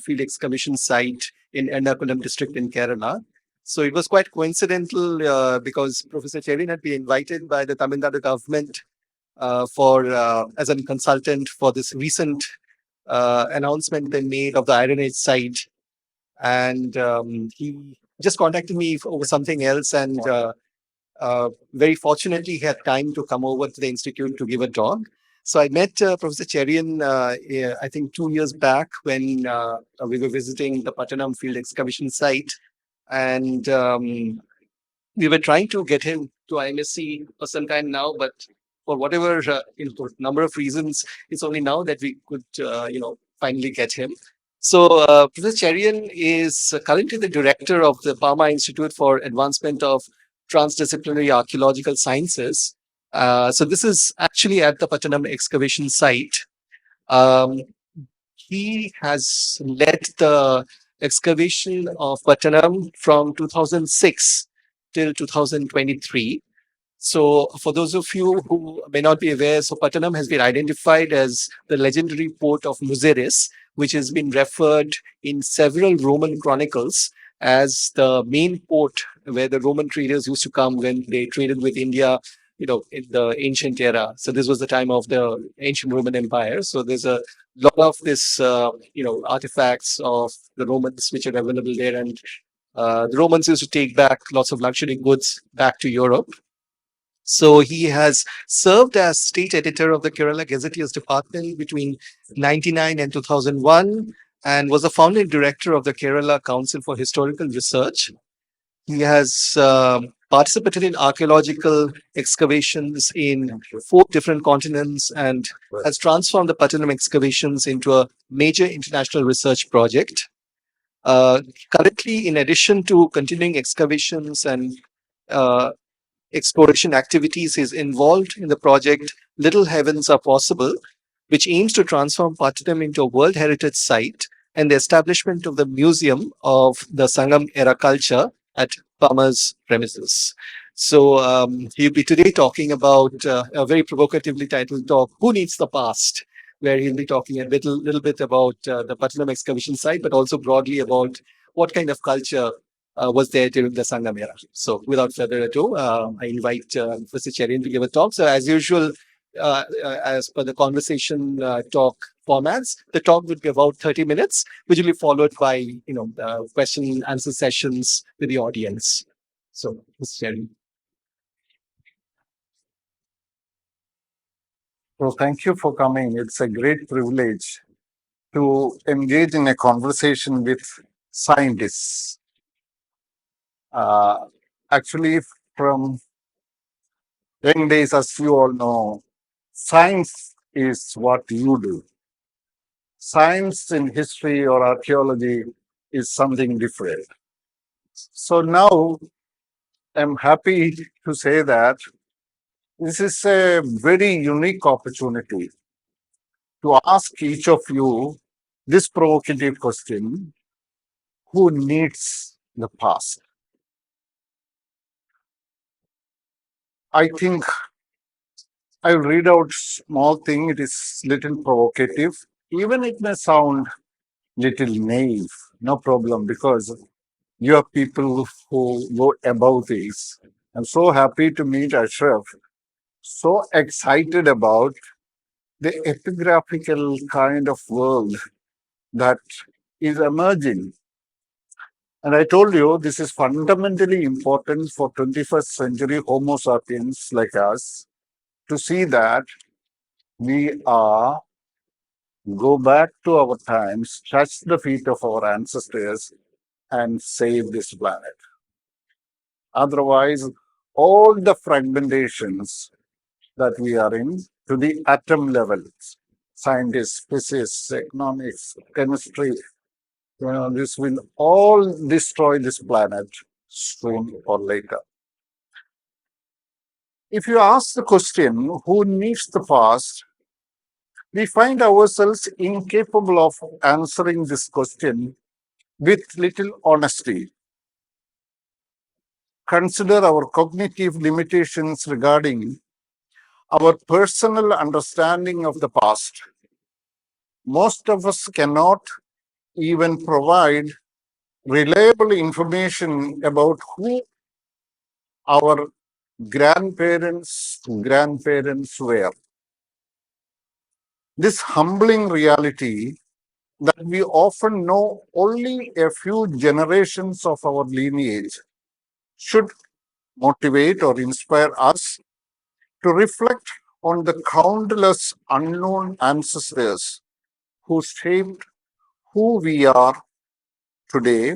field excavation site in Ernakulam district in Kerala. So it was quite coincidental because Professor Cherian had been invited by the Tamil Nadu government for as a consultant for this recent announcement they made of the Iron Age site, and he just contacted me over something else, and very fortunately, he had time to come over to the institute to give a talk. So I met Professor Cherian, I think 2 years back when we were visiting the Pattanam field excavation site, and we were trying to get him to IMSC for some time now, but for whatever for number of reasons, it's only now that we could finally get him. So Professor Cherian is currently the director of the Parma Institute for Advancement of Transdisciplinary Archaeological Sciences. So this is actually at the Pattanam excavation site. Um, he has led the excavation of Pattanam from 2006 till 2023. So, for those of you who may not be aware, so Pattanam has been identified as the legendary port of Muziris, which has been referred in several Roman chronicles as the main port where the Roman traders used to come when they traded with India, in the ancient era. So this was the time of the ancient Roman Empire. So there's a lot of this, artifacts of the Romans which are available there, and the Romans used to take back lots of luxury goods back to Europe. So he has served as state editor of the Kerala Gazetteers Department between 99 and 2001, and was a founding director of the Kerala Council for Historical Research. He has participated in archaeological excavations in 4 different continents and has transformed the Pattanam excavations into a major international research project. Currently, in addition to continuing excavations and uh, exploration activities, is involved in the project Little Heavens Are Possible, which aims to transform Pattanam into a World Heritage Site and the establishment of the Museum of the Sangam era culture at Palmer's premises. So he'll be today talking about a very provocatively titled talk, Who Needs the Past? Where he'll be talking a little bit about the Pattanam excavation site, but also broadly about what kind of culture was there during the Sangam era. So, without further ado, I invite Mr. Cherian to give a talk. So, as usual, as per the conversation talk formats, the talk would be about 30 minutes, which will be followed by question and answer sessions with the audience. So, Mr. Cherian. So thank you for coming. It's a great privilege to engage in a conversation with scientists. Actually, from young days, as you all know, science is what you do. Science in history or archaeology is something different. So now I'm happy to say that this is a very unique opportunity to ask each of you this provocative question: who needs the past? I think I'll read out small thing. It is little provocative. Even it may sound little naive, no problem, because you are people who go above this. I'm so happy to meet Ashraf, so excited about the epigraphical kind of world that is emerging. And I told you this is fundamentally important for 21st century Homo sapiens like us to see that we are go back to our times, touch the feet of our ancestors, and save this planet. Otherwise, all the fragmentations that we are in to the atom levels, scientists, physicists, economics, chemistry, this will all destroy this planet soon or later. If you ask the question, who needs the past, we find ourselves incapable of answering this question with little honesty. Consider our cognitive limitations regarding our personal understanding of the past. Most of us cannot even provide reliable information about who our grandparents were. This humbling reality that we often know only a few generations of our lineage should motivate or inspire us to reflect on the countless unknown ancestors who shaped who we are today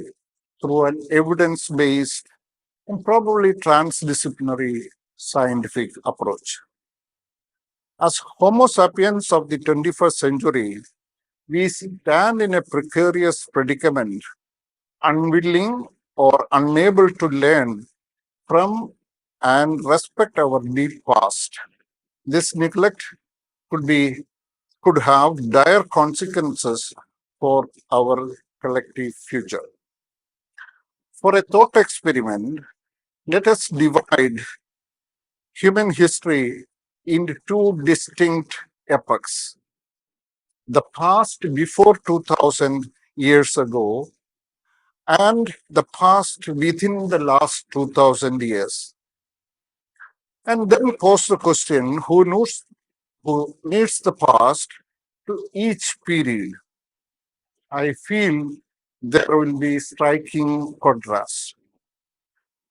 through an evidence based and probably transdisciplinary scientific approach. As Homo sapiens of the 21st century, we stand in a precarious predicament, unwilling or unable to learn from and respect our deep past. This neglect could be could have dire consequences for our collective future. For a thought experiment, let us divide human history into two distinct epochs. The past before 2000 years ago and the past within the last 2000 years. And then pose the question who needs the past to each period. I feel there will be striking contrast.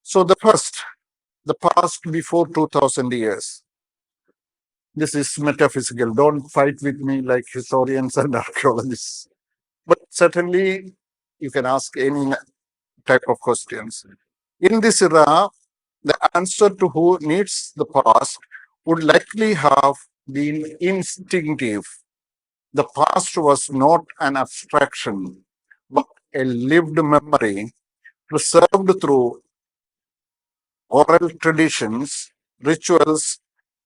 So the past before 2000 years. This is metaphysical. Don't fight with me like historians and archaeologists. But certainly you can ask any type of questions. In this era, the answer to who needs the past would likely have been instinctive. The past was not an abstraction, but a lived memory preserved through oral traditions, rituals,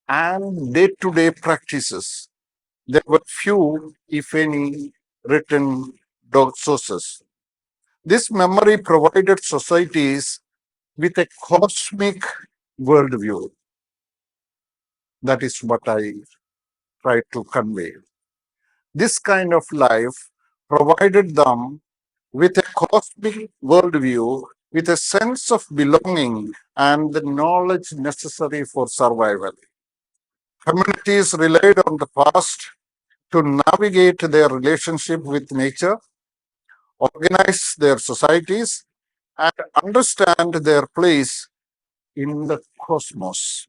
and day to day practices. There were few, if any, written sources. This memory provided societies with a cosmic worldview. That is what I try to convey. This kind of life provided them with a cosmic worldview, with a sense of belonging and the knowledge necessary for survival. Communities relied on the past to navigate their relationship with nature, organize their societies, and understand their place in the cosmos.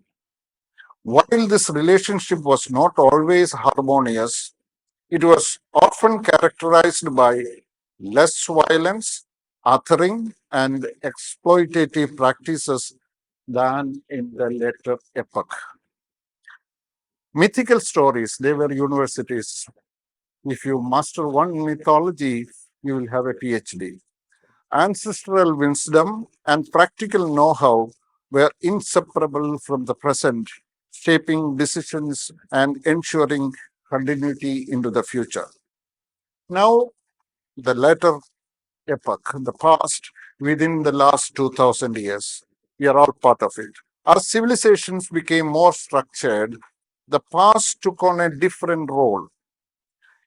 While this relationship was not always harmonious, it was often characterized by less violence, othering, and exploitative practices than in the later epoch. Mythical stories, they were universities. If you master one mythology, you will have a PhD. Ancestral wisdom and practical know how were inseparable from the present, shaping decisions and ensuring continuity into the future. Now, the latter epoch, the past within the last 2000 years, we are all part of it. As civilizations became more structured, the past took on a different role.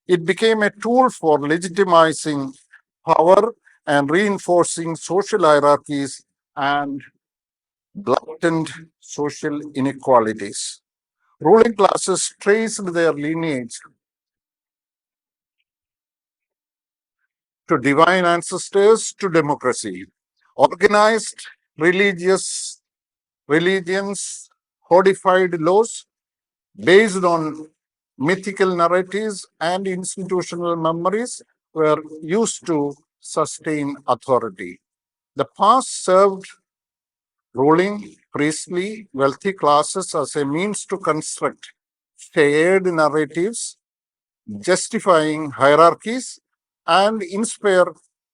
It became a tool for legitimizing power and reinforcing social hierarchies and blatant social inequalities. Ruling classes traced their lineage to divine ancestors to democracy. Organized religious religions, codified laws based on mythical narratives and institutional memories were used to sustain authority. The past served ruling, priestly, wealthy classes as a means to construct shared narratives, justifying hierarchies, and inspire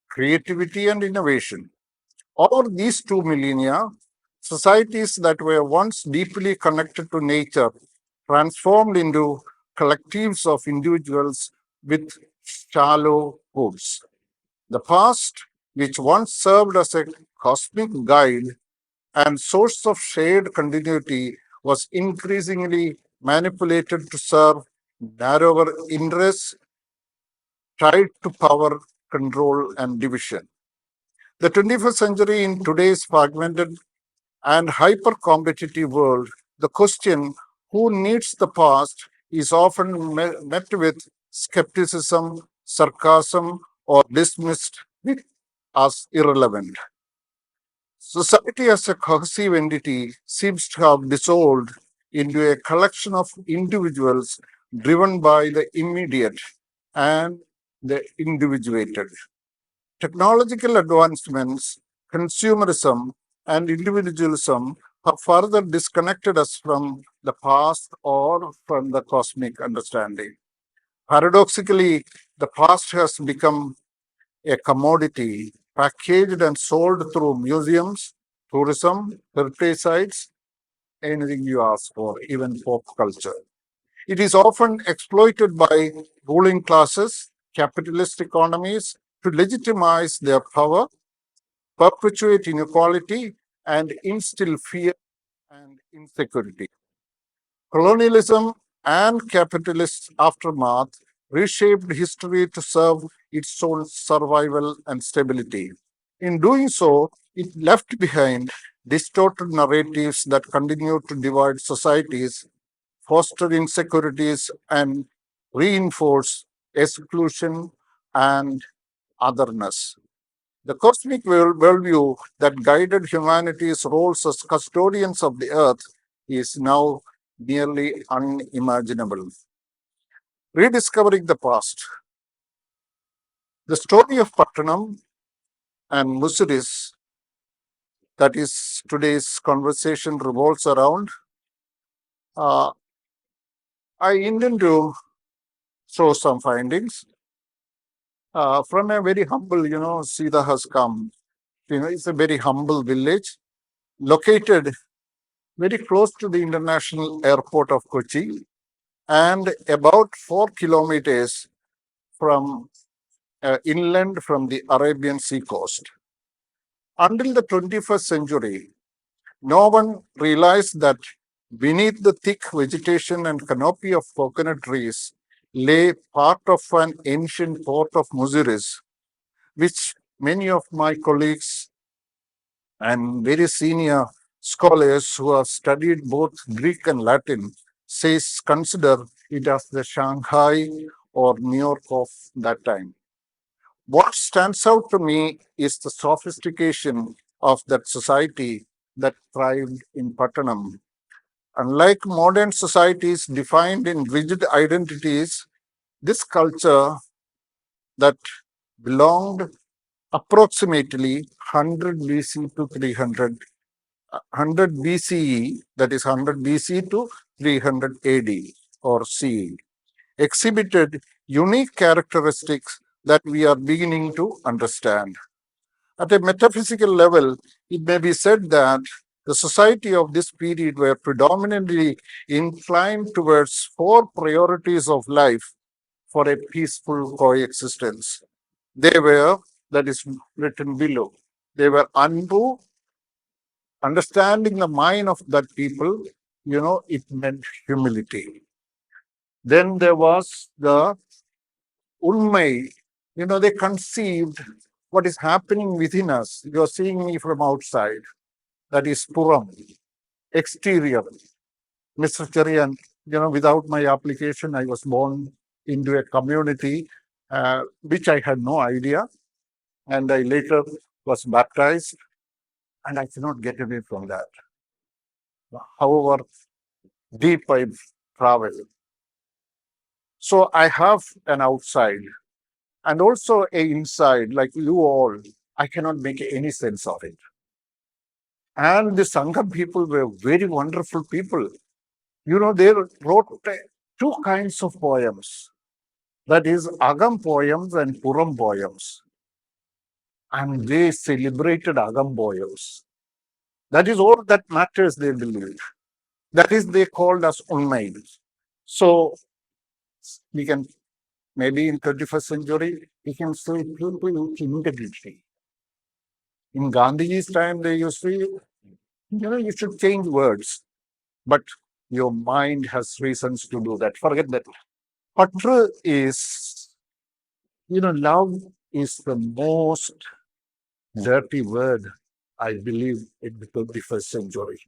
creativity and innovation. Over these 2 millennia, societies that were once deeply connected to nature transformed into collectives of individuals with shallow hoods. The past, which once served as a cosmic guide and source of shared continuity, was increasingly manipulated to serve narrower interests tied to power control, and division. The 21st century, in today's fragmented and hyper competitive world, the question, who needs the past, is often met with skepticism, sarcasm, or dismissed as irrelevant. Society as a cohesive entity seems to have dissolved into a collection of individuals driven by the immediate and the individuated. Technological advancements, consumerism, and individualism have further disconnected us from the past or from the cosmic understanding. Paradoxically, the past has become a commodity packaged and sold through museums, tourism, heritage sites, anything you ask for, even pop culture. It is often exploited by ruling classes, capitalist economies to legitimize their power, perpetuate inequality, and instill fear and insecurity. Colonialism and capitalist aftermath reshaped history to serve its own survival and stability. In doing so, it left behind distorted narratives that continue to divide societies, foster insecurities, and reinforce exclusion and otherness. The cosmic worldview that guided humanity's roles as custodians of the earth is now nearly unimaginable. Rediscovering the past. The story of Pattanam and Muziris, that is today's conversation, revolves around. Uh, I intend to show some findings from a very humble, Sita has come. It's a very humble village located very close to the international airport of Kochi and about 4 kilometers from inland from the Arabian Sea coast. Until the 21st century, no one realized that beneath the thick vegetation and canopy of coconut trees lay part of an ancient port of Muziris, which many of my colleagues and very senior scholars who have studied both Greek and Latin says consider it as the Shanghai or New York of that time. What stands out to me is the sophistication of that society that thrived in Pattanam. Unlike modern societies defined in rigid identities, this culture that belonged approximately 100 BC to 300, 100 BCE, that is 100 BC to 300 AD or CE, exhibited unique characteristics that we are beginning to understand. At a metaphysical level, it may be said that the society of this period were predominantly inclined towards four priorities of life for a peaceful coexistence. They were, that is written below, they were Anbu, understanding the mind of that people, it meant humility. Then there was the Unmai, they conceived what is happening within us. You're seeing me from outside. That is Puram, exterior. Mr. Cherian, without my application, I was born into a community which I had no idea. And I later was baptized, and I cannot get away from that. However deep I travel. So I have an outside and also a inside, like you all. I cannot make any sense of it. And the Sangha people were very wonderful people. They wrote two kinds of poems. That is Agam poems and Puram poems. And they celebrated Agam poems. That is all that matters, they believed. That is they called as Unmaid. So we can, maybe in 21st century, we can say people integrity. In Gandhiji's time, they used to, you should change words, but your mind has reasons to do that. Forget that. Patra is, love is the most dirty word, I believe, in the 21st century.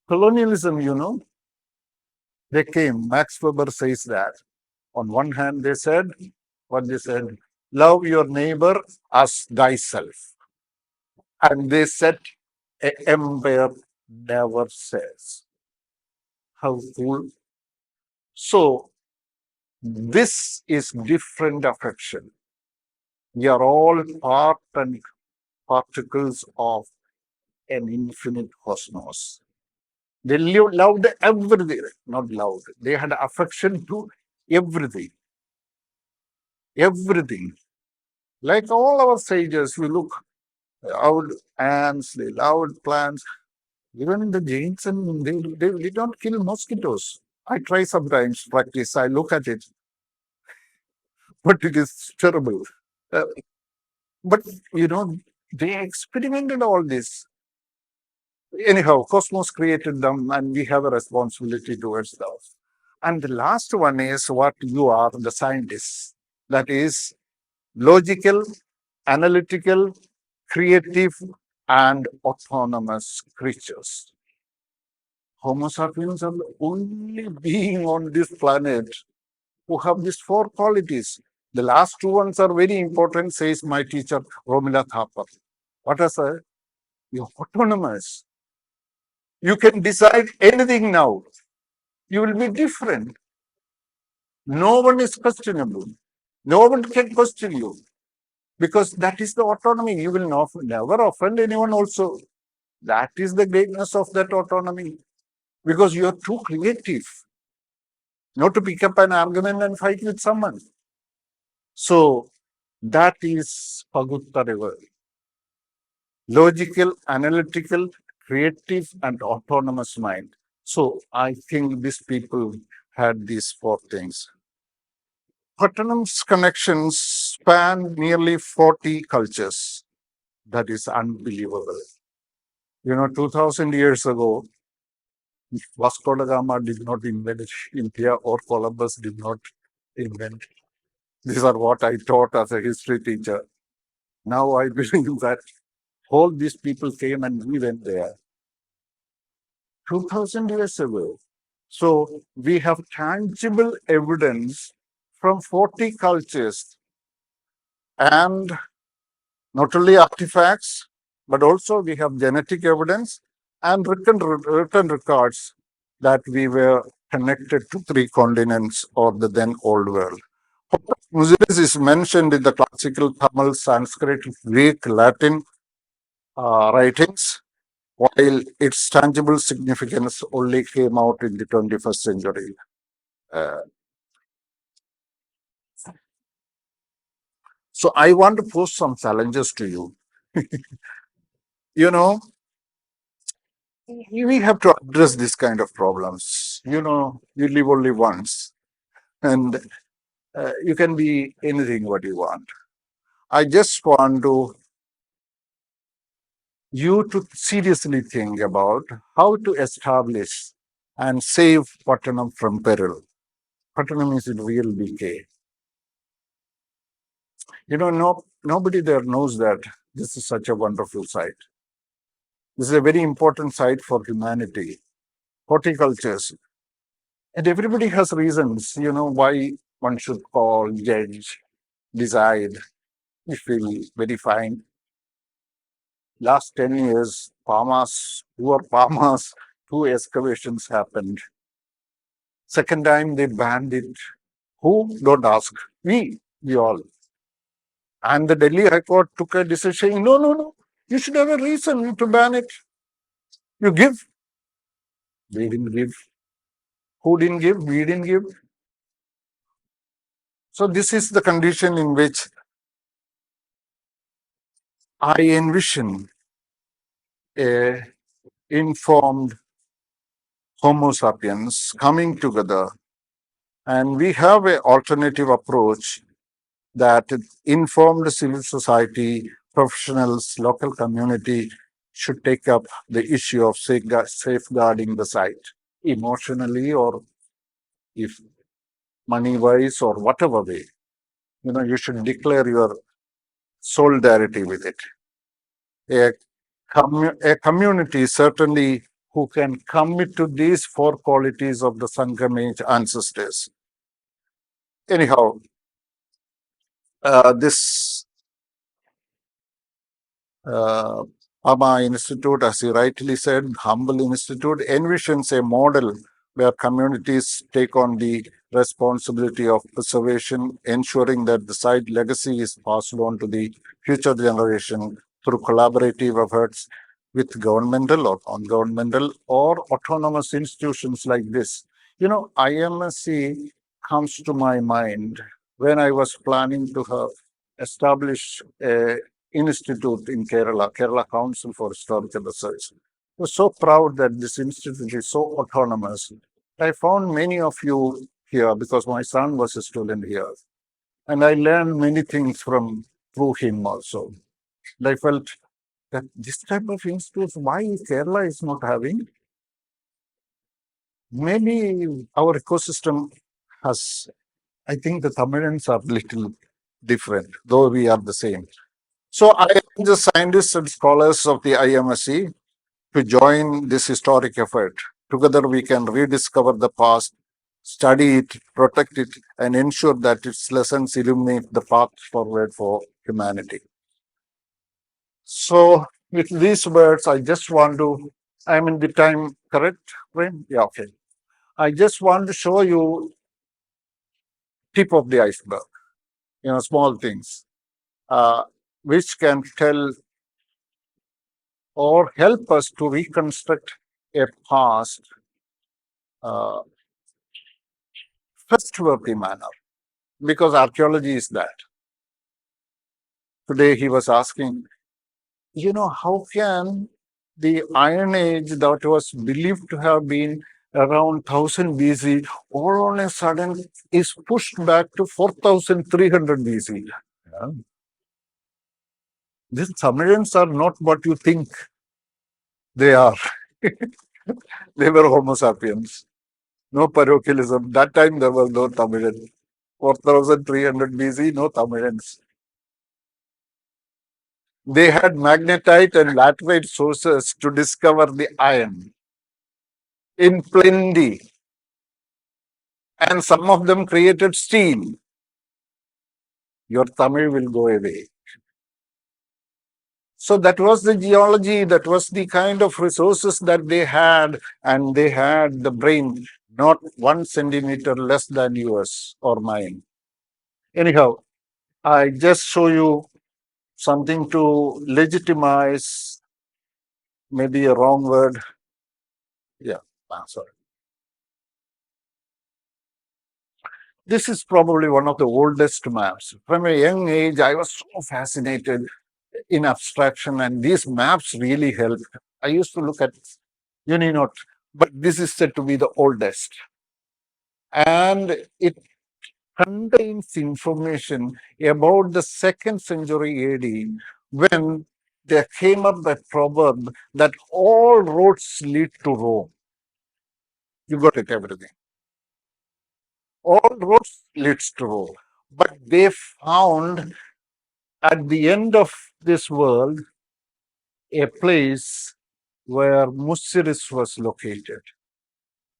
Colonialism, they came. Max Weber says that. On one hand, they said, what they said, love your neighbor as thyself. And they said, a empire never says. How cool. So, this is different affection. We are all part and particles of an infinite cosmos. They loved everything, not loved. They had affection to everything, everything. Like all our sages, we look out ants, they loved plants. Even in the Jains, and they did not kill mosquitoes. I try sometimes practice. I look at it, but it is terrible. Uh, but you know, they experimented all this. Anyhow, Cosmos created them, and we have a responsibility towards those. And the last one is what you are, the scientists. That is logical, analytical, creative, and autonomous creatures. Homo sapiens are the only being on this planet who have these four qualities. The last two ones are very important, says my teacher, Romila Thapar. What is that? You're autonomous. You can decide anything now. You will be different. No one is questionable. No one can question you because that is the autonomy. You will never offend anyone also. That is the greatness of that autonomy because you are too creative not to pick up an argument and fight with someone. So that is Pagutta River. Logical, analytical, creative, and autonomous mind. So I think these people had these four things. Tottenham's connections span nearly 40 cultures. That is unbelievable. 2000 years ago, Vasco da Gama did not invent India or Columbus did not invent. These are what I taught as a history teacher. Now I believe that all these people came and we went there 2000 years ago. So we have tangible evidence from 40 cultures and not only artifacts, but also we have genetic evidence and written records that we were connected to three continents or the then old world. Muziris is mentioned in the classical Tamil, Sanskrit, Greek, Latin writings, while its tangible significance only came out in the 21st century. Uh, so I want to pose some challenges to you. You know, we have to address this kind of problems. You live only once, and you can be anything what you want. I just want you to seriously think about how to establish and save Pattanam from peril. Pattanam is in real decay. Nobody there knows that this is such a wonderful site. This is a very important site for humanity, horticultures, and everybody has reasons, why one should call, judge, decide. We feel very fine. Last 10 years, poor farmers, two excavations happened. Second time they banned it. Who? Don't ask. We all. And the Delhi High Court took a decision saying, no, no, no, you should have a reason to ban it. You give. We didn't give. Who didn't give? We didn't give. So this is the condition in which I envision a informed Homo sapiens coming together, and we have an alternative approach that informed civil society, professionals, local community should take up the issue of safeguarding the site emotionally or if money wise or whatever way. You should declare your solidarity with it. A, a community certainly who can commit to these four qualities of the Sanghamage ancestors. Anyhow, this uh, Ama Institute, as he rightly said, humble institute, envisions a model where communities take on the responsibility of preservation, ensuring that the site legacy is passed on to the future generation through collaborative efforts with governmental or non-governmental or autonomous institutions like this. IMSC comes to my mind when I was planning to have established a institute in Kerala, Kerala Council for Historical Research. I was so proud that this institute is so autonomous. I found many of you here because my son was a student here. And I learned many things from through him also. And I felt that this type of institutes, why Kerala is not having? Maybe our ecosystem has, I think the Tamilians are little different, though we are the same. So I urge the scientists and scholars of the IMSC to join this historic effort. Together we can rediscover the past, study it, protect it, and ensure that its lessons illuminate the path forward for humanity. So with these words, I just want to, I'm in the time, correct, Prem? Yeah, okay. I just want to show you tip of the iceberg, small things, uh, which can tell or help us to reconstruct a past uh, trustworthy manner, because archaeology is that. Today he was asking, how can the Iron Age that was believed to have been around 1000 BC all on a sudden is pushed back to 4300 BC? Yeah. These Sumerians are not what you think they are. They were Homo sapiens. No parochialism. That time there was no Tamilian. 4300 BC, no Tamilians. They had magnetite and laterite sources to discover the iron in plenty, and some of them created steel. Your Tamil will go away. So that was the geology, that was the kind of resources that they had, and they had the brain not 1 centimeter less than yours or mine. Anyhow, I just show you something to legitimize, maybe a wrong word. Yeah, sorry. This is probably one of the oldest maps. From a young age, I was so fascinated in abstraction, and these maps really help. I used to look at Uninot, but this is said to be the oldest. And it contains information about the second century AD when there came up that proverb that all roads lead to Rome. You got it, everything. All roads leads to Rome. But they found at the end of this world a place where Muziris was located.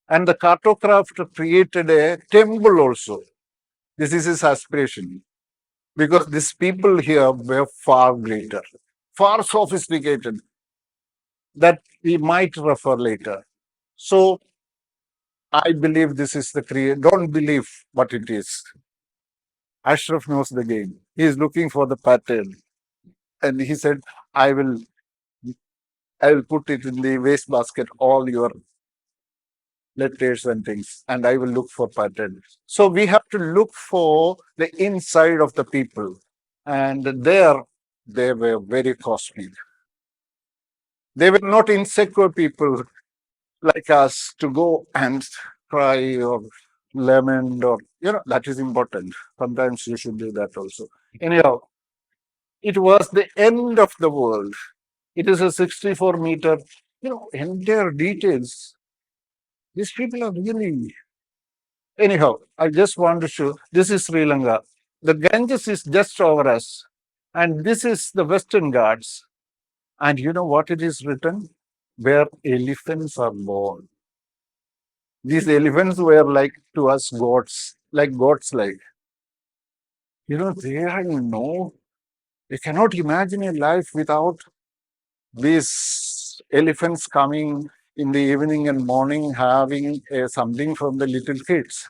And the cartographer created a temple also. This is his aspiration, because these people here were far greater, far sophisticated, that we might refer later. So I believe this is the create. Don't believe what it is. Ashraf knows the game. He is looking for the pattern, and he said, "I will, I will put it in the waste basket. All your letters and things, and I will look for pattern." So we have to look for the inside of the people, and there they were very costly. They were not insecure people like us to go and cry or lament, or that is important. Sometimes you should do that also. Anyhow, it was the end of the world. It is a 64-meter, entire details. These people are really. Anyhow, I just want to show this is Sri Lanka. The Ganges is just over us, and this is the Western Ghats. And you know what it is written? Where elephants are born. These elephants were like to us gods, like gods, like they are no. You cannot imagine a life without these elephants coming in the evening and morning, having something from the little kids.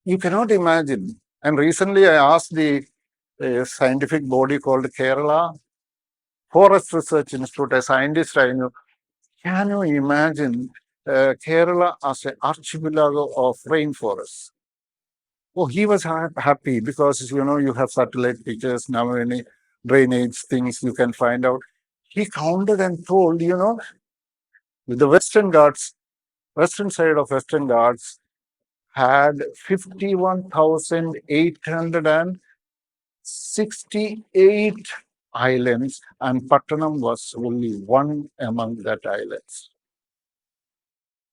You cannot imagine. And recently, I asked the scientific body called Kerala Forest Research Institute, a scientist I know, can you imagine Kerala as an archipelago of rainforests? Oh, he was happy because you have satellite pictures now, any drainage things you can find out. He counted and told, with the western side of Western Ghats had 51,868 islands, and Pattanam was only one among that islands.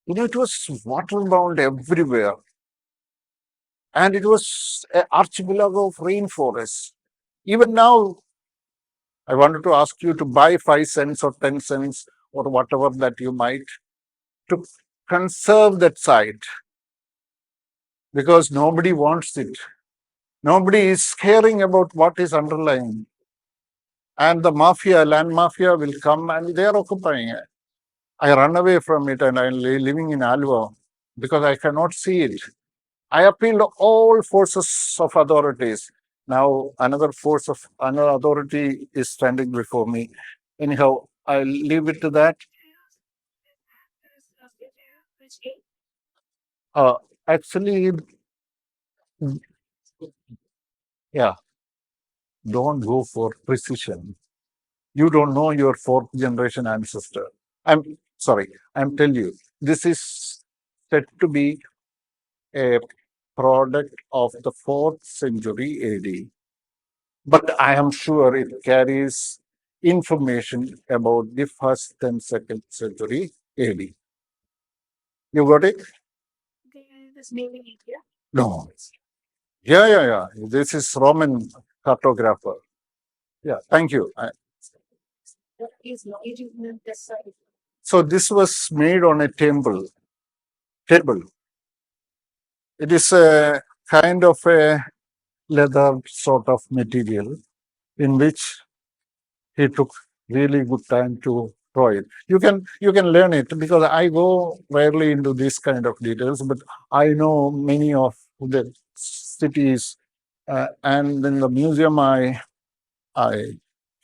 It was waterbound everywhere, and it was an archipelago of rainforests. Even now, I wanted to ask you to buy 5 cents or 10 cents or whatever that you might to conserve that site because nobody wants it. Nobody is caring about what is underlying. And the mafia, land mafia will come and they are occupying it. I run away from it and I'm living in Alva because I cannot see it. I appeal to all forces of authorities. Now another authority is standing before me. Anyhow, I'll leave it to that. Uh, Actually, yeah, don't go for precision. You don't know your fourth generation ancestor. I'm sorry, I'm telling you, this is said to be a product of the fourth century AD. But I am sure it carries information about the first and second century AD. You got it? No. Yeah, yeah, yeah. This is Roman cartographer. Yeah, thank you. So this was made on a table. It is a kind of a leather sort of material in which he took really good time to draw it. You can learn it because I go rarely into this kind of details, but I know many of the cities, and in the museum I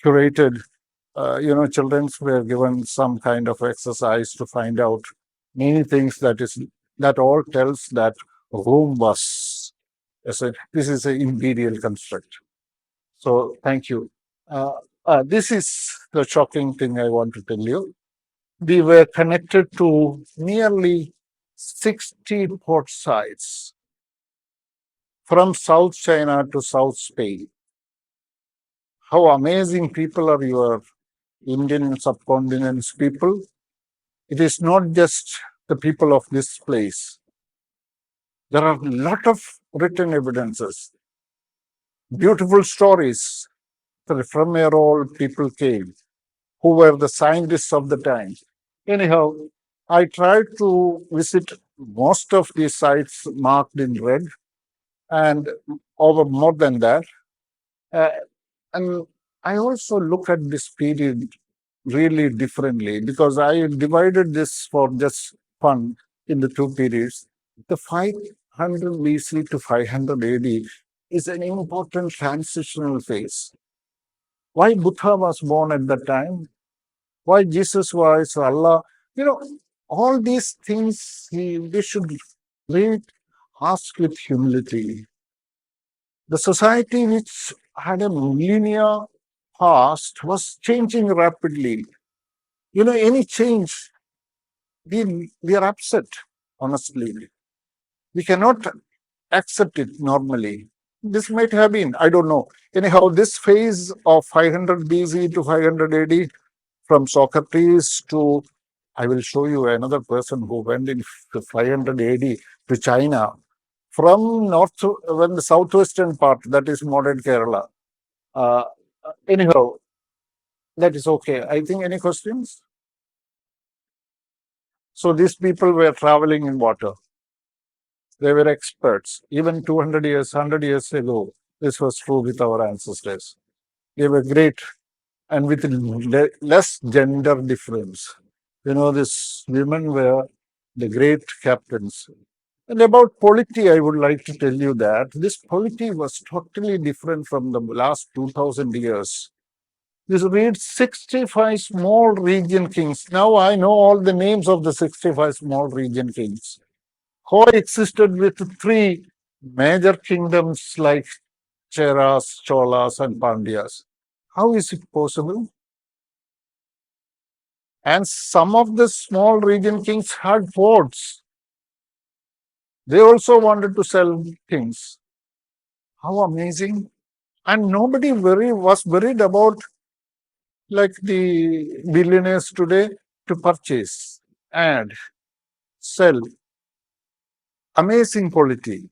curated. Children were given some kind of exercise to find out many things that all tells that Rome was this is an imperial construct. So thank you. Uh, this is the shocking thing I want to tell you. We were connected to nearly 60 port sites from South China to South Spain. How amazing people are your Indian subcontinent's people. It is not just the people of this place. There are a lot of written evidences, beautiful stories from where all people came, who were the scientists of the time. Anyhow, I tried to visit most of these sites marked in red and over more than that. Uh, and I also look at this period really differently because I divided this for just fun in the two periods. The 500 BC to 500 AD is an important transitional phase. Why Buddha was born at that time? Why Jesus was Allah? You know, all these things we should read, ask with humility. The society which had a millennia past was changing rapidly. Any change, we are upset, honestly. We cannot accept it normally. This might have been, I don't know. Anyhow, this phase of 500 BC to 500 AD, from Socrates to, I will show you another person who went in 500 AD to China from north to when the southwestern part, that is modern Kerala. Uh, Anyhow, that is okay. I think any questions? So these people were traveling in water. They were experts. Even 200 years, 100 years ago, this was true with our ancestors. They were great and with less gender difference. These women were the great captains. And about polity, I would like to tell you that this polity was totally different from the last 2000 years. This reads 65 small region kings. Now I know all the names of the 65 small region kings. Coexisted with three major kingdoms like Cheras, Cholas, and Pandyas. How is it possible? And some of the small region kings had forts. They also wanted to sell things. How amazing! And nobody was worried about like the billionaires today to purchase and sell. Amazing quality.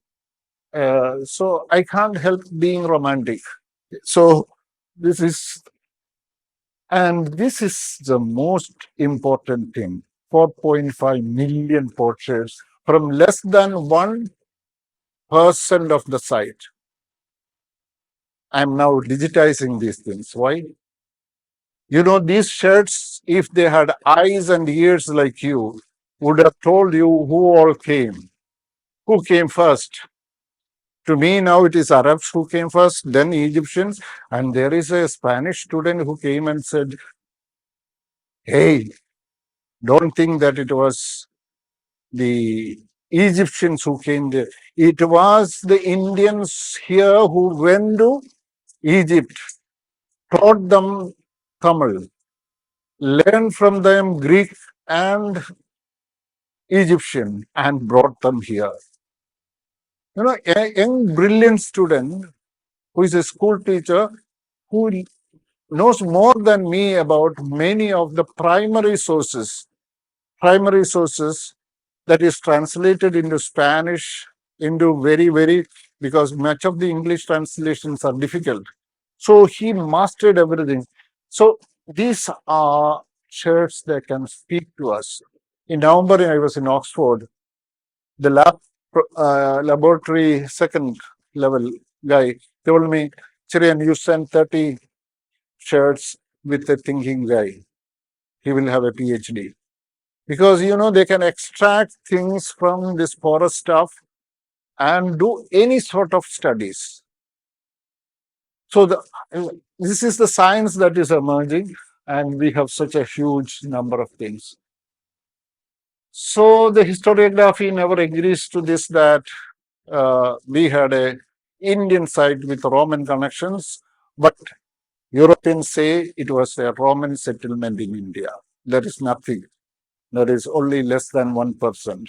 So I can't help being romantic. So this is, and this is the most important thing. 4.5 million portraits from less than 1% of the site. I'm now digitizing these things. Why? These shirts, if they had eyes and ears like you, would have told you who all came. Who came first? To me, now it is Arabs who came first, then Egyptians, and there is a Spanish student who came and said, "Hey, don't think that it was the Egyptians who came there. It was the Indians here who went to Egypt, taught them Tamil, learned from them Greek and Egyptian, and brought them here." A young, brilliant student who is a school teacher who knows more than me about many of the primary sources that is translated into Spanish, into very, very, because much of the English translations are difficult. So he mastered everything. So these are shirts that can speak to us. In November, I was in Oxford. The laboratory second level guy told me, Cherian, you send 30 shirts with a thinking guy. He will have a PhD. Because, they can extract things from this porous stuff and do any sort of studies. So this is the science that is emerging, and we have such a huge number of things. So the historiography never agrees to this that we had a Indian site with Roman connections, but Europeans say it was a Roman settlement in India. There is nothing. There is only less than 1%.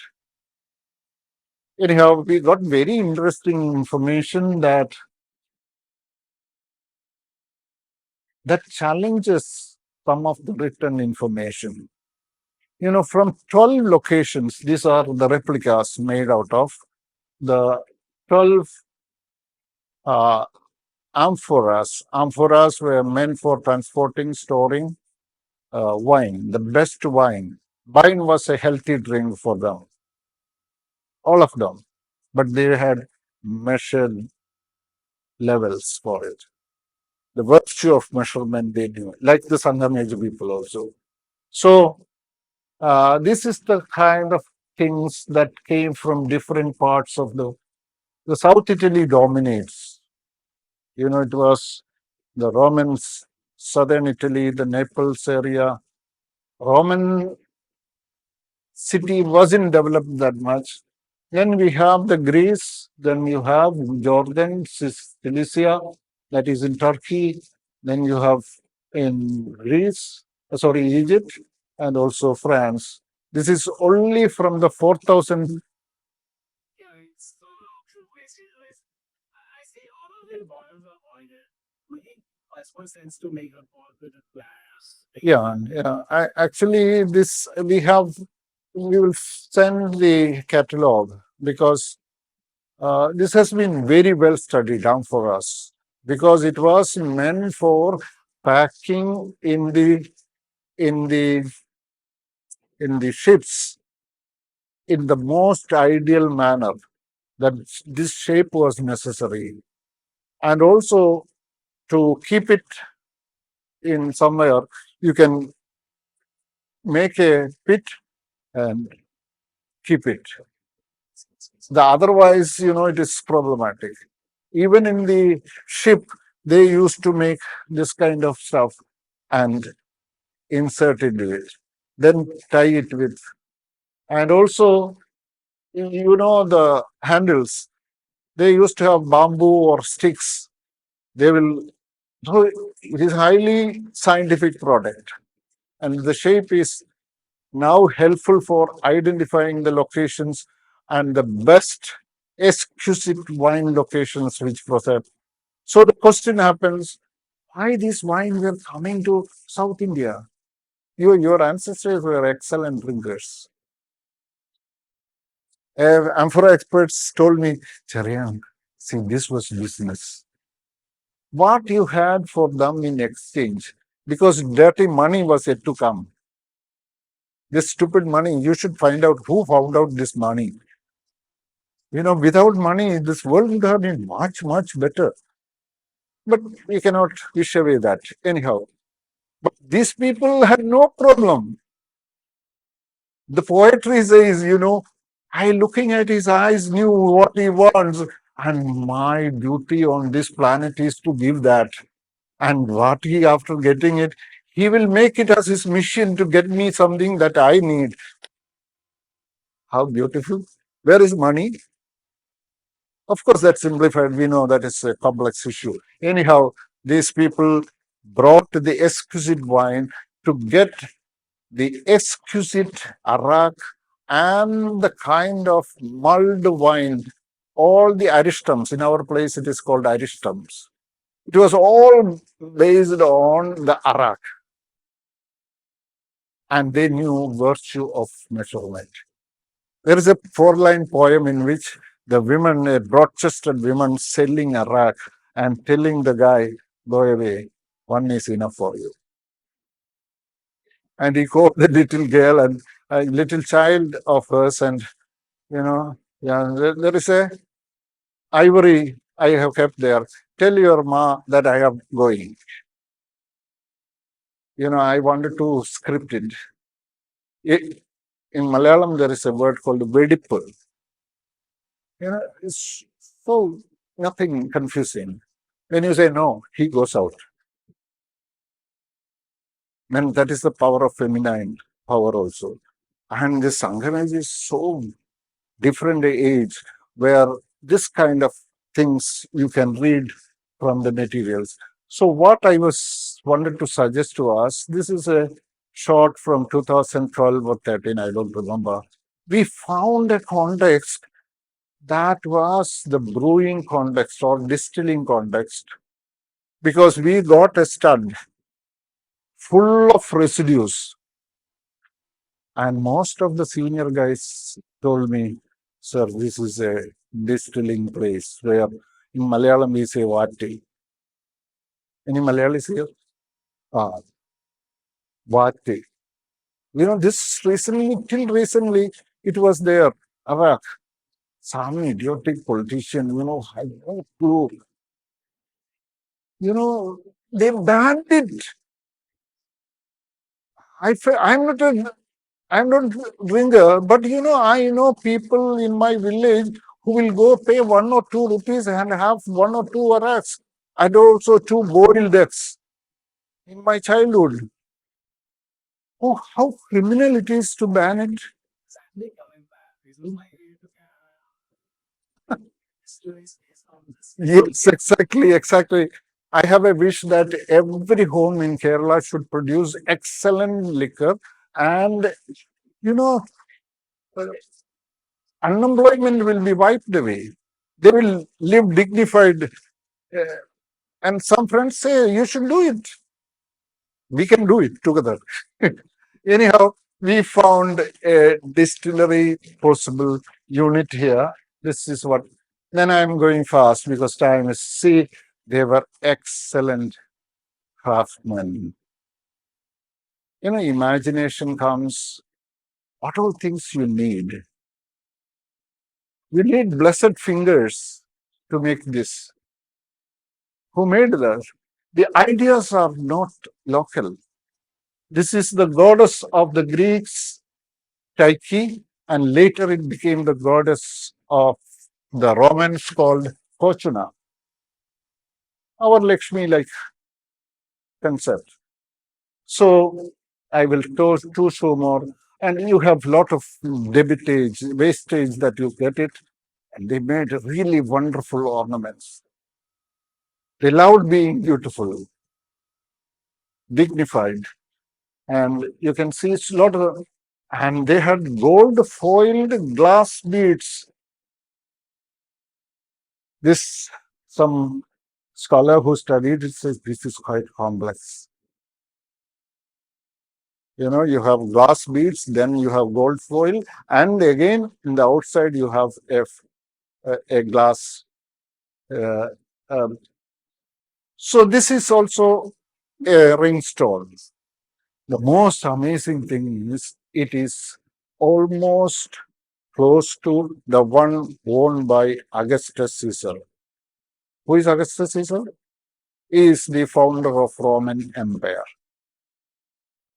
Anyhow, we got very interesting information that challenges some of the written information. From 12 locations, these are the replicas made out of the 12 uh, amphoras. Amphoras were meant for transporting, storing wine, the best wine. Wine was a healthy drink for them, all of them, but they had measured levels for it. The virtue of measurement they knew, like the Sangam age people also. So this is the kind of things that came from different parts of the South Italy dominates. It was the Romans, southern Italy, the Naples area. Roman city wasn't developed that much. Then we have the Greece, then you have Jordan, Cilicia, that is in Turkey. Then you have in Egypt, and also France. This is only from the 4,000. Yeah, yeah. Actually, this we will send the catalog because This has been very well studied down for us because it was meant for packing in the in the ships in the most ideal manner. That this shape was necessary, and also to keep it in somewhere, you can make a pit and keep it. The otherwise, it is problematic. Even in the ship, they used to make this kind of stuff and insert into it, then tie it with, and also, the handles. They used to have bamboo or sticks. They will. So it is highly scientific product, and the shape is now helpful for identifying the locations and the best exquisite wine locations which process. So the question happens, why these wines were coming to South India? Your ancestors were excellent drinkers. Amphora experts told me, Cherian, see, this was business. What you had for them in exchange, because dirty money was yet to come. This stupid money, you should find out who found out this money. Without money, this world would have been much, much better. But we cannot wish away that. Anyhow, but these people had no problem. The poetry says, I looking at his eyes knew what he wants, and my duty on this planet is to give that. And what he, after getting it, he will make it as his mission to get me something that I need. How beautiful. Where is money? Of course, that's simplified. We know that is a complex issue. Anyhow, these people brought the exquisite wine to get the exquisite arak and the kind of mulled wine, all the aristums. In our place, it is called aristums. It was all based on the arak, and they knew virtue of measurement. There is a four-line poem in which the women, a broad-chested woman, selling arak and telling the guy, "Go away, one is enough for you." And he called the little girl and a little child of hers, and yeah, there is a ivory I have kept there. Tell your ma that I am going. I wanted to script it. In Malayalam, there is a word called vedippu. It's so nothing confusing. When you say no, he goes out. And that is the power of feminine power also. And this Sanghanaj is so different age where this kind of things you can read from the materials. So what I was wanted to suggest to us, this is a shot from 2012 or 13, I don't remember. We found a context that was the brewing context or distilling context because we got a stud full of residues. And most of the senior guys told me, sir, this is a distilling place where in Malayalam we say vati. Any Malayalis here? Ah, vati. This recently, till recently, it was there. Arak, some idiotic politician, had no clue. They banned it. I'm not drinker, but I know people in my village who will go pay 1 or 2 rupees and have 1 or 2 araks and also 2 boiled eggs in my childhood. Oh, how criminal it is to ban it. Yes, exactly, exactly. I have a wish that every home in Kerala should produce excellent liquor and, you know, uh, unemployment will be wiped away. They will live dignified. And some friends say, you should do it. We can do it together. Anyhow, we found a distillery possible unit here. This is what Then I'm going fast because time is. See, they were excellent craftsmen. Imagination comes. What all things you need? You need blessed fingers to make this. Who made that? The ideas are not local. This is the goddess of the Greeks, Tyche, and later it became the goddess of the Romans called Fortuna. Our Lakshmi like concept. So I will do so more. And you have lot of debitage, wastage that you get it. And they made really wonderful ornaments. They loved being beautiful, dignified. And you can see it's a lot of, and they had gold foiled glass beads. This, some scholar who studied it says this is quite complex. You have glass beads, then you have gold foil, and again in the outside you have a glass. Uh, um, so this is also a ring stone. The most amazing thing is it is almost close to the one owned by Augustus Caesar. Who is Augustus Caesar? He is the founder of Roman Empire.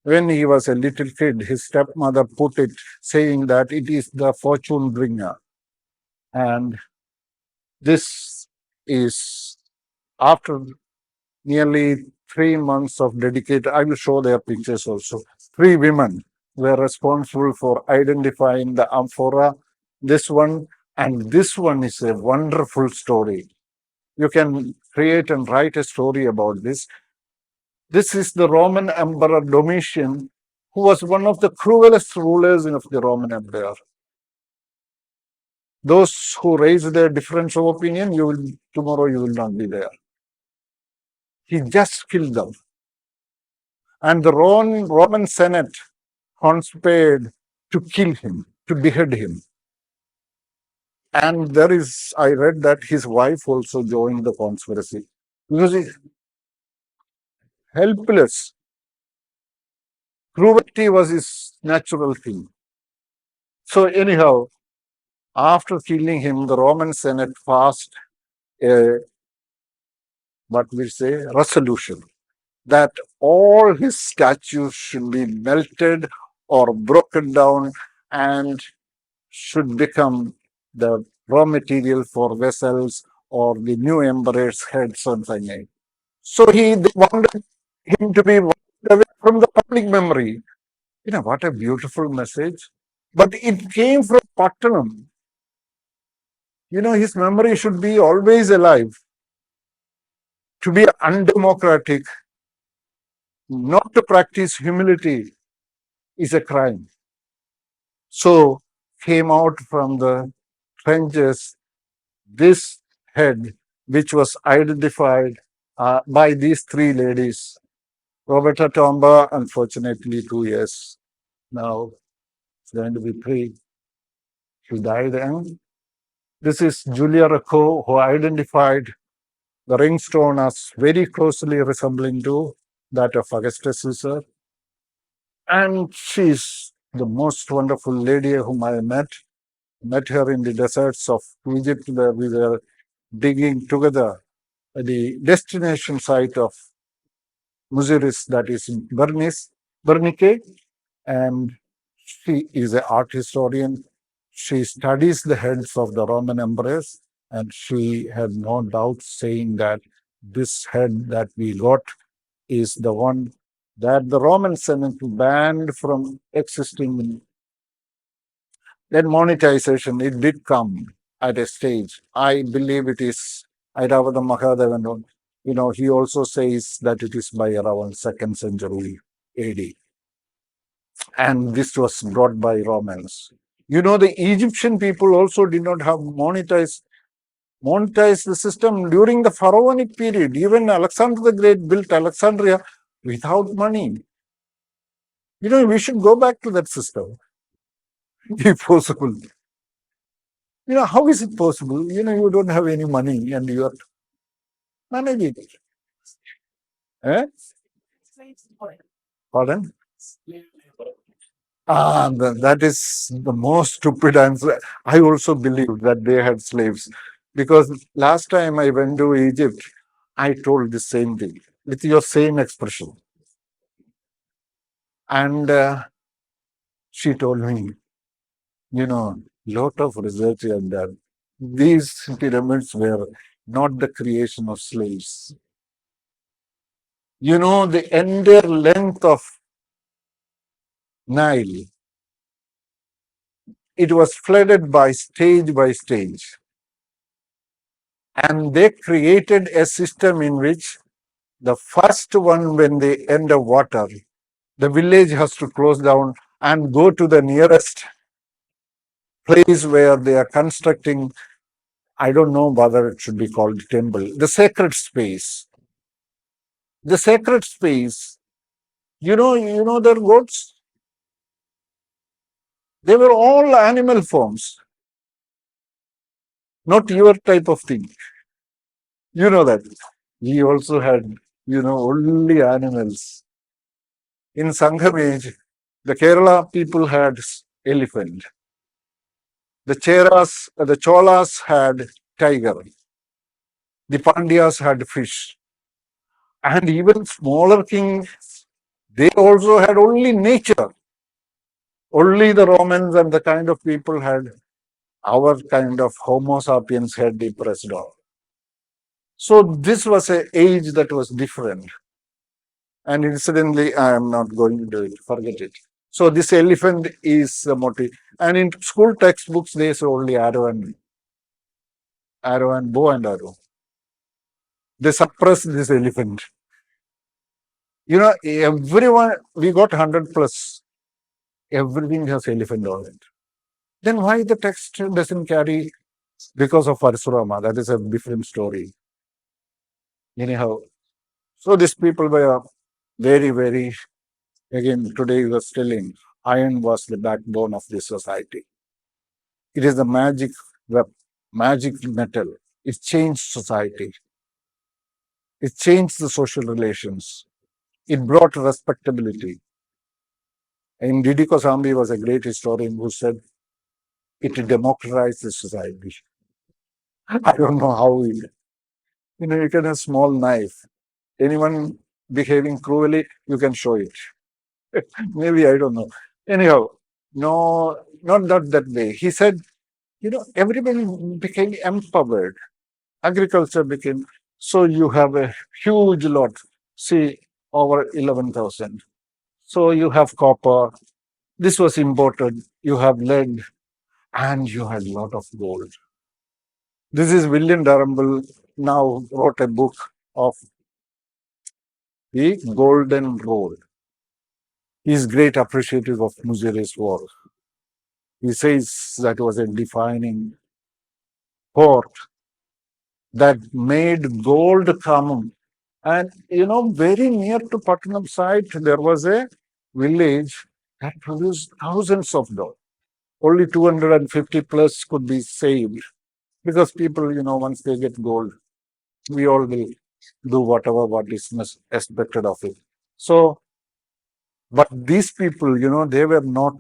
When he was a little kid, his stepmother put it saying that it is the fortune bringer. And this is after nearly 3 months of dedicated, I will show their pictures also. Three women were responsible for identifying the amphora. This one and this one is a wonderful story. You can create and write a story about this. This is the Roman Emperor Domitian, who was one of the cruelest rulers of the Roman Empire. Those who raise their difference of opinion, tomorrow you will not be there. He just killed them. And the Roman Senate conspired to kill him, to behead him. And I read that his wife also joined the conspiracy because he's helpless. Cruelty was his natural thing. So, anyhow, after killing him, the Roman Senate passed a, what we say, resolution that all his statues should be melted or broken down and should become the raw material for vessels or the new emperor's head, something like. So they wanted him to be wiped away from the public memory. What a beautiful message. But it came from Pattanam. His memory should be always alive. To be undemocratic, not to practice humility is a crime. So came out from the trenches this head, which was identified by these three ladies. Roberta Tomba, unfortunately, 2 years now, it's going to be three. She died young. This is Julia Rocco, who identified the ring stone as very closely resembling to that of Augustus Caesar. And she's the most wonderful lady whom I met. Met her in the deserts of Egypt, where we were digging together the destination site of Muziris, that is in Bernice, and she is an art historian. She studies the heads of the Roman emperors, and she had no doubt saying that this head that we got is the one that the Roman Senate banned from existing. Then monetization, it did come at a stage. I believe it is Airavata Mahadevan. He also says that it is by around 2nd century AD. And this was brought by Romans. The Egyptian people also did not have monetized the system during the pharaonic period. Even Alexander the Great built Alexandria without money. We should go back to that system if possible. How is it possible? You don't have any money and you are managing it. Eh? Pardon? That is the most stupid answer. I also believe that they had slaves because last time I went to Egypt, I told the same thing with your same expression. And she told me, lot of research and these pyramids were not the creation of slaves. The entire length of Nile, it was flooded by stage. And they created a system in which the first one, when they end of water, the village has to close down and go to the nearest place where they are constructing. I don't know whether it should be called temple, the sacred space. The sacred space, their goats, they were all animal forms, not your type of thing. You know that. We also had, only animals. In Sangham age, the Kerala people had elephant. The Cholas had tiger. The Pandyas had fish. And even smaller kings, they also had only nature. Only the Romans and the kind of people had our kind of Homo sapiens had impressed on. So this was an age that was different. And incidentally, I am not going to do it, forget it. So this elephant is the motif. And in school textbooks, they say only arrow and bow and arrow. They suppress this elephant. Everyone, we got 100 plus. Everything has elephant on it. Then why the text doesn't carry? Because of Parsurama. That is a different story. Anyhow, so these people were very, very, again, today he was telling, iron was the backbone of this society. It is the magic metal. It changed society. It changed the social relations. It brought respectability. And Didi Kosambi was a great historian who said it democratized the society. I don't know how you can have a small knife. Anyone behaving cruelly, you can show it. Maybe, I don't know. Anyhow, no, not that way. He said, everybody became empowered. Agriculture became, so you have a huge lot, see, over 11,000. So you have copper, this was imported, you have lead, and you had a lot of gold. This is William Dalrymple now wrote a book of the Golden Road. He is great appreciative of Muziris' work. He says that was a defining port that made gold come. And very near to Putnam site, there was a village that produced thousands of dollars. Only 250 plus could be saved because people, once they get gold, we all will do whatever what is expected of it. So, but these people, they were not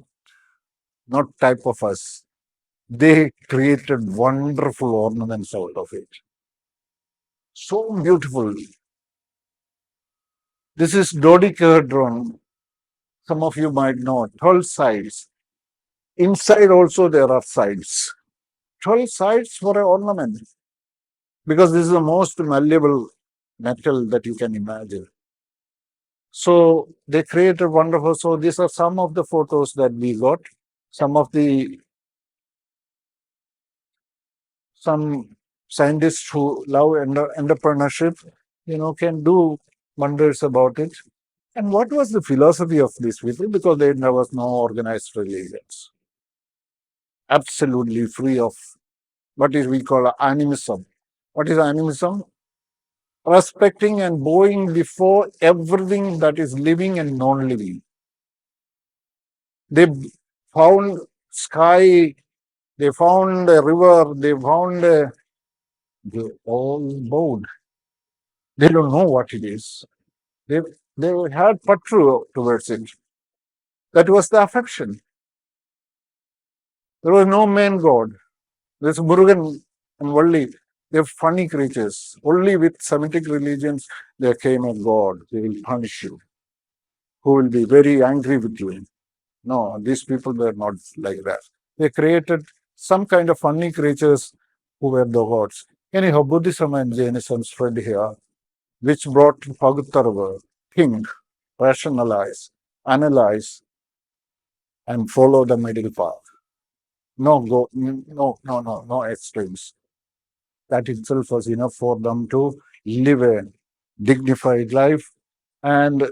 type of us. They created wonderful ornaments out of it. So beautiful. This is dodecahedron. Some of you might know 12 sides. Inside also there are sides. 12 sides for an ornament because this is the most malleable metal that you can imagine. So they created wonderful. So these are some of the photos that we got. Some scientists who love entrepreneurship, can do wonders about it. And what was the philosophy of these people? Because there was no organized religions, absolutely free of what is we call animism. What is animism? Respecting and bowing before everything that is living and non-living. They found sky They found a river, they found a, they all bowed. They don't know what it is. They, they had patru towards it. That was the affection. There was no man god. There's Murugan and Valli. They're funny creatures. Only with Semitic religions there came a god. They will punish you, who will be very angry with you. No, these people were not like that. They created some kind of funny creatures who were the gods. Anyhow, Buddhism and Jainism spread here, which brought Pagutarva, think, rationalize, analyze, and follow the middle path. No extremes. That itself was enough for them to live a dignified life. And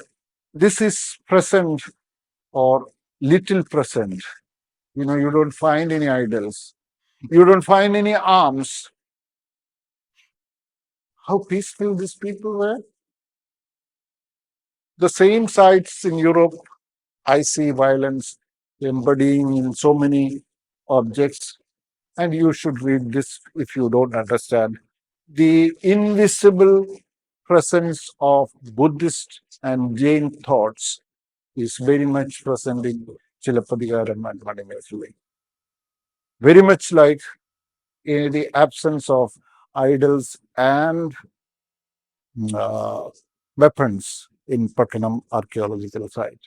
this is present or little present. You don't find any idols. You don't find any arms. How peaceful these people were. The same sites in Europe, I see violence embodying in so many objects. And you should read this if you don't understand. The invisible presence of Buddhist and Jain thoughts is very much present in Chilappadigaram and Manimesuli. Very much like in the absence of idols and uh, weapons in Pattanam archaeological site.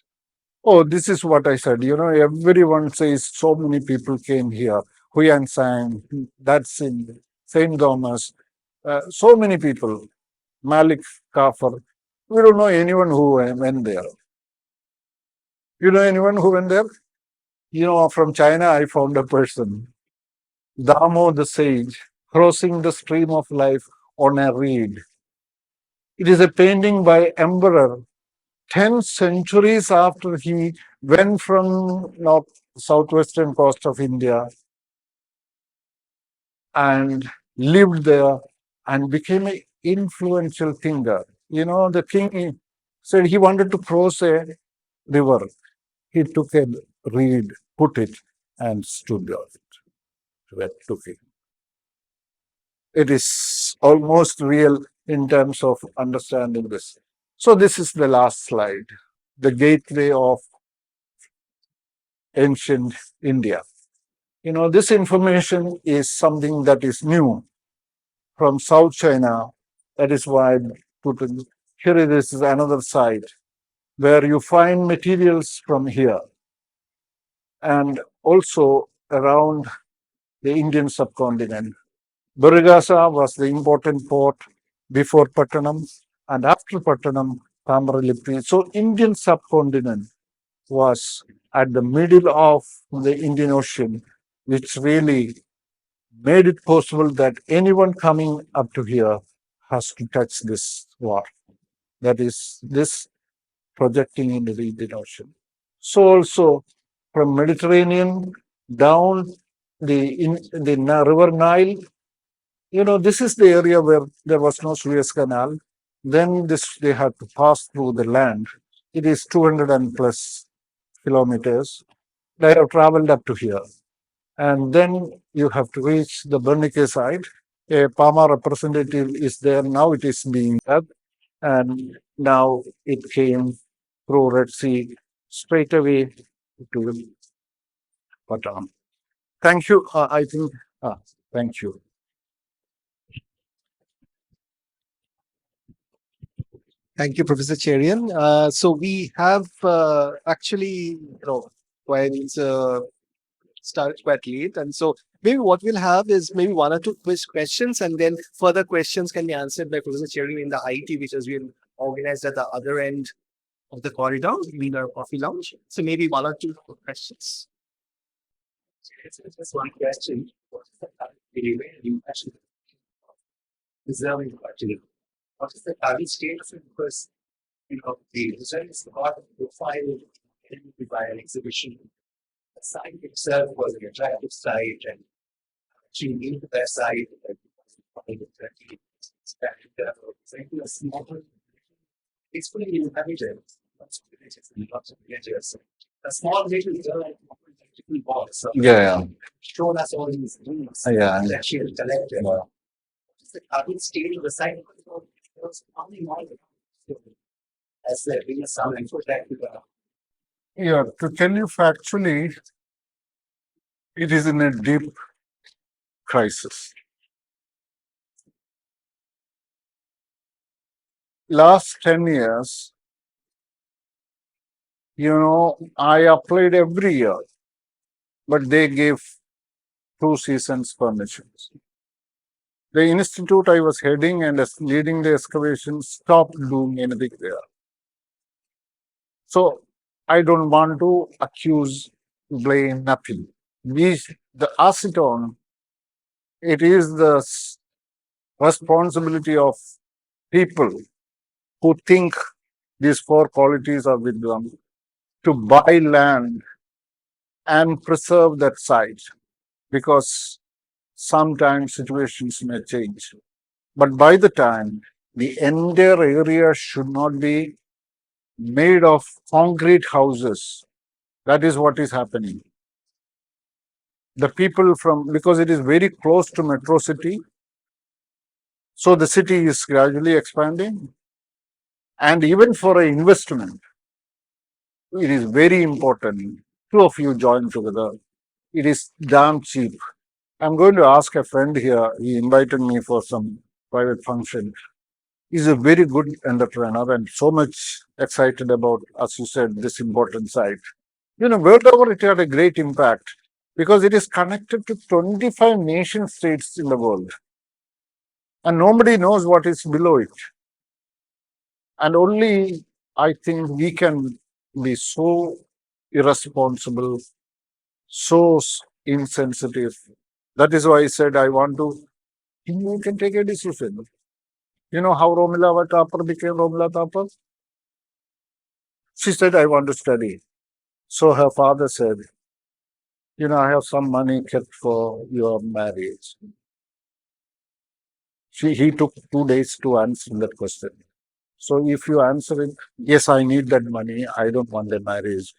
Oh, this is what I said. Everyone says so many people came here. Huyan Sang, that's in St. Thomas. So many people. Malik Kafar. We don't know anyone who went there. You know anyone who went there? From China, I found a person, Damo the sage, crossing the stream of life on a reed. It is a painting by Emperor 10 centuries after he went from southwestern coast of India and lived there and became an influential thinker. The king said he wanted to cross a river. He took a reed, put it, and stood on it. Took it. It is almost real in terms of understanding this. So this is the last slide, the gateway of ancient India. This information is something that is new from South China. That is why I put it here. This is another site where you find materials from here and also around the Indian subcontinent. Burigasa was the important port before Pattanam, and after Pattanam, Tamaralippi. So Indian subcontinent was at the middle of the Indian Ocean, which really made it possible that anyone coming up to here has to touch this war. That is this projecting into the Indian Ocean. So also from Mediterranean down the river Nile, this is the area where there was no Suez Canal. Then they had to pass through the land. It is 200 and plus kilometers. They have traveled up to here. And then you have to reach the Bernike side. A Pama representative is there. Now it is being dug. And now it came through Red Sea straight away to Patan. Thank you. I think, thank you. Thank you, Professor Cherian. So we have actually, quite started quite late, and so maybe what we'll have is maybe one or two quiz questions, and then further questions can be answered by Professor Cherian in the IT, which has been organized at the other end of the corridor, in our coffee lounge. So maybe one or two questions. Just one question. You actually deserving actually. What is the current state of it? Because the result is not profiled by an exhibition. The site itself was an attractive site, and actually into that site, a small, peacefully inhabited, lots of villages and lots of villages. A small little girl Yeah, yeah, yeah. Yeah, to tell you factually, it is in a deep crisis. Last 10 years, I applied every year, but they gave 2 seasons permissions. The institute I was heading and leading the excavation stopped doing anything there. So I don't want to accuse, blame, nothing. We, the acetone, it is the responsibility of people who think these four qualities are with them to buy land and preserve that site because sometimes situations may change. But by the time the entire area should not be made of concrete houses, that is what is happening. The people from, because it is very close to metro city, so the city is gradually expanding. And even for an investment, it is very important. Two of you join together. It is damn cheap. I'm going to ask a friend here. He invited me for some private function. He's a very good entrepreneur and so much excited about, as you said, this important site. Wherever it had a great impact because it is connected to 25 nation states in the world and nobody knows what is below it. And only I think we can be so irresponsible, so insensitive. That is why I said I want to, you can take a decision. You know how Romila Tapar became Romila Tapar? She said, I want to study. So her father said, I have some money kept for your marriage. He took 2 days to answer that question. So if you answer it, yes, I need that money. I don't want a marriage.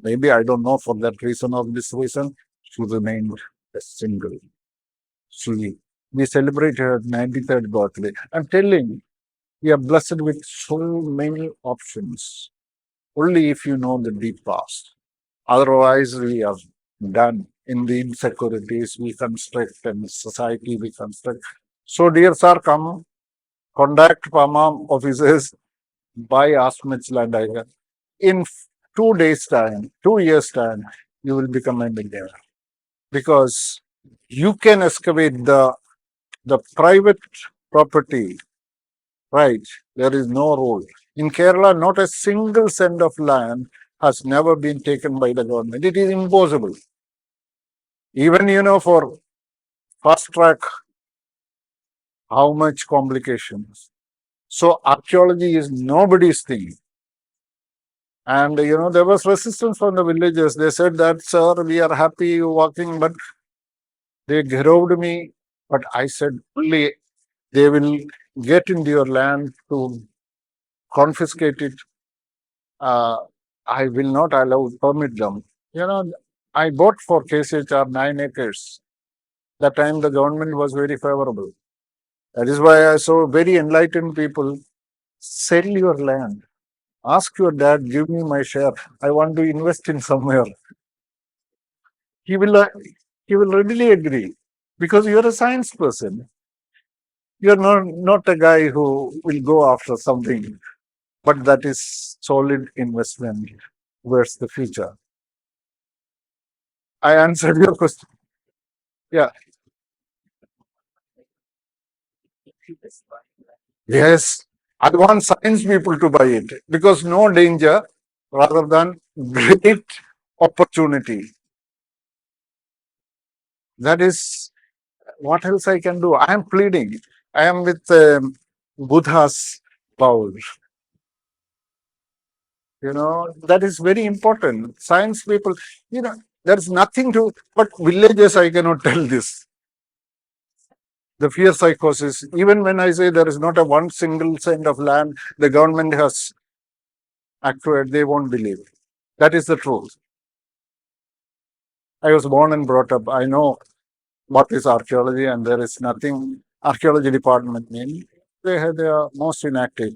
Maybe I don't know for that reason or this reason, she remained single. She we celebrate her 93rd birthday. I'm telling, we are blessed with so many options. Only if you know the deep past. Otherwise, we are done in the insecurities we construct and society we construct. So, dear sir, come contact Pama officers, buy as much land I can. In 2 days' time, 2 years' time, you will become a millionaire because you can excavate the private property, right? There is no rule. In Kerala, not a single cent of land has never been taken by the government. It is impossible. Even, for fast track, how much complications. So archaeology is nobody's thing. And, there was resistance from the villagers. They said that, sir, we are happy walking, but they groved me. But I said, only they will get into your land to confiscate it. Uh, I will not allow, permit them. I bought for KCHR 9 acres. That time the government was very favorable. That is why I saw very enlightened people sell your land. Ask your dad, give me my share. I want to invest in somewhere. He will, uh, he will readily agree because you're a science person. You're not a guy who will go after something, but that is solid investment. Where's the future? I answered your question. Yeah. Yes. I want science people to buy it because no danger rather than great opportunity. That is what else I can do. I am pleading. I am with Buddha's bowl. That is very important. Science people, there's nothing to, but villages, I cannot tell this. The fear psychosis, even when I say there is not a one single cent of land the government has acquired, they won't believe. That is the truth. I was born and brought up. I know what is archaeology, and there is nothing archaeology department mean. They are most inactive,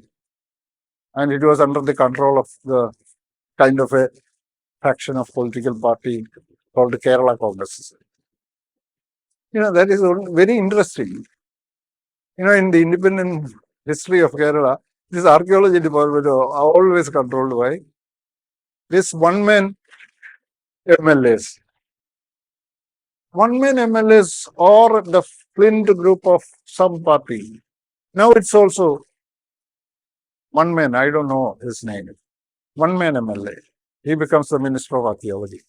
and it was under the control of the kind of a faction of political party called the Kerala Congress. That is very interesting. In the independent history of Kerala, this archaeology department are always controlled by this one-man MLAs. One-man MLAs or the Flint group of some party. Now it's also one man, I don't know his name. One man MLA. He becomes the Minister of Archaeology.